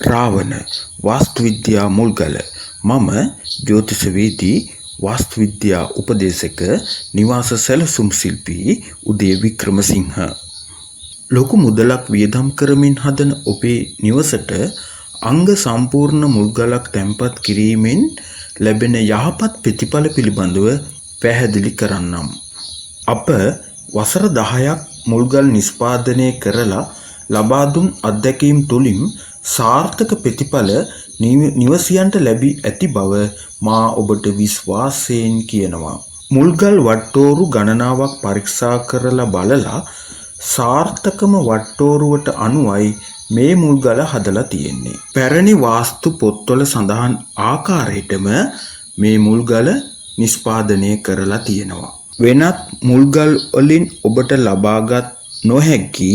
රාවණ වාස්තු විද්‍යා මුල්ගල. මම ජ්‍යොතිෂවේදී වාස්තු විද්‍යා උපදේශක නිවාස සැලසුම් ශිල්පී උදේ වික්‍රමසිංහ. ලොකු මුදලක් වියදම් කරමින් හදන ඔබේ නිවසට අංග සම්පූර්ණ මුල්ගලක් තැන්පත් කිරීමෙන් ලැබෙන යහපත් ප්‍රතිඵල පිළිබඳව පැහැදිලි කරන්නම්. අප වසර 10ක් මුල්ගල් නිෂ්පාදනය කරලා ලබා දුන් අත්දැකීම් තුළින් සාර්ථක ප්‍රතිඵල නිවසියන්ට ලැබී ඇති බව මා ඔබට විශ්වාසයෙන් කියනවා. මුල්ගල් වට්ටෝරු ගණනාවක් පරීක්ෂා කරලා බලලා සාර්ථකම වට්ටෝරුවට අනුවයි මේ මුල්ගල හදලා තියෙන්නේ. පැරණි වාස්තු පොත්වල සඳහන් ආකාරයටම මේ මුල්ගල නිෂ්පාදනය කරලා තියෙනවා. වෙනත් මුල්ගල් වලින් ඔබට ලබාගත් නොහැකි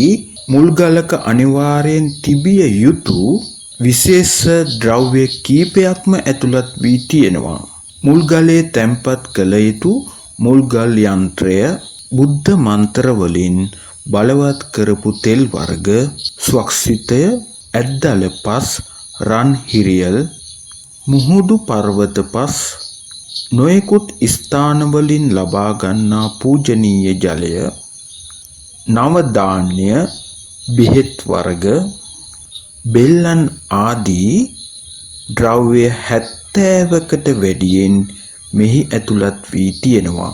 මුල්ගලක අනිවාර්යෙන් තිබිය යුතු විශේෂ ද්‍රව්‍ය කීපයක්ම ඇතුළත් වී තියෙනවා. මුල්ගලේ තැන්පත් කළ යුතු මුල්ගල් යන්ත්‍රය බුද්ධ මන්ත්‍ර වලින් බලවත් කරපු තෙල් වර්ග, ස්වක්ෂිතය, ඇද්දල පස්, රන් හිරියල්, මුහුදු පර්වත පස්, නොයෙකුත් ස්ථානවලින් ලබා ගන්නා පූජනීය ජලය, නව ධාන්‍ය, බෙහෙත් වර්ග, බෙල්ලන් ආදී ද්‍රව්‍ය 70කට වැඩියෙන් මෙහි ඇතුළත් වී තියෙනවා.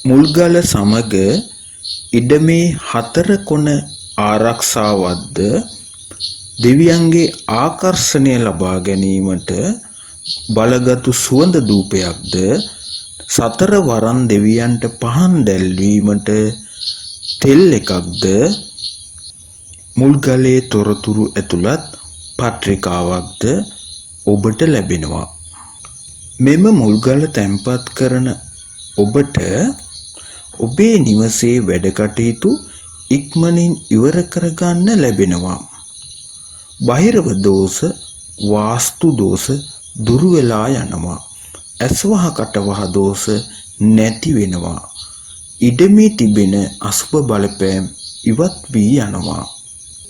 මුල්ගල සමග ඉඩමේ 4 කොන ආරක්ෂාවක්ද දෙවියන්ගේ ආකර්ෂණය ලබා ගැනීමට බලගත් සුවඳ ධූපයක්ද සතර වරන් දෙවියන්ට පහන් දැල්වීමට තෙල් එකක්ද මුල්ගලේ තොරතුරු ඇතුළත් පත්‍රිකාවක්ද ඔබට ලැබෙනවා. මෙම මුල්ගල තැන්පත් කරන ඔබට ඔබේ නිවසේ වැඩ කටයුතු ඉක්මනින් ඉවර කරගන්න ලැබෙනවා. බාහිරව දෝෂ, වාස්තු දෝෂ දුරු වෙලා යනවා. ඇස්වහ කටවහ දෝෂ නැති වෙනවා. ඉඩමේ තිබෙන අසුබ බලපෑම් ඉවත් වී යනවා.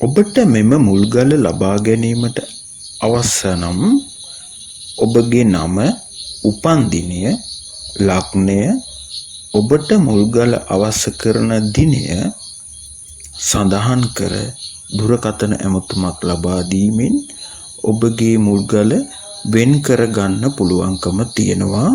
ඔබට මෙම මුල්ගල ලබා ගැනීමට අවශ්‍ය නම් ඔබගේ නම, උපන්දිනය, ලග්නය, ඔබට මුල්ගල අවශ්‍ය කරන දිනය සඳහන් කර දුරකථන ඇමතුමක් ලබා දීමෙන් ඔබගේ මුල්ගල වෙන් කර ගන්න පුළුවන්කම තියෙනවා.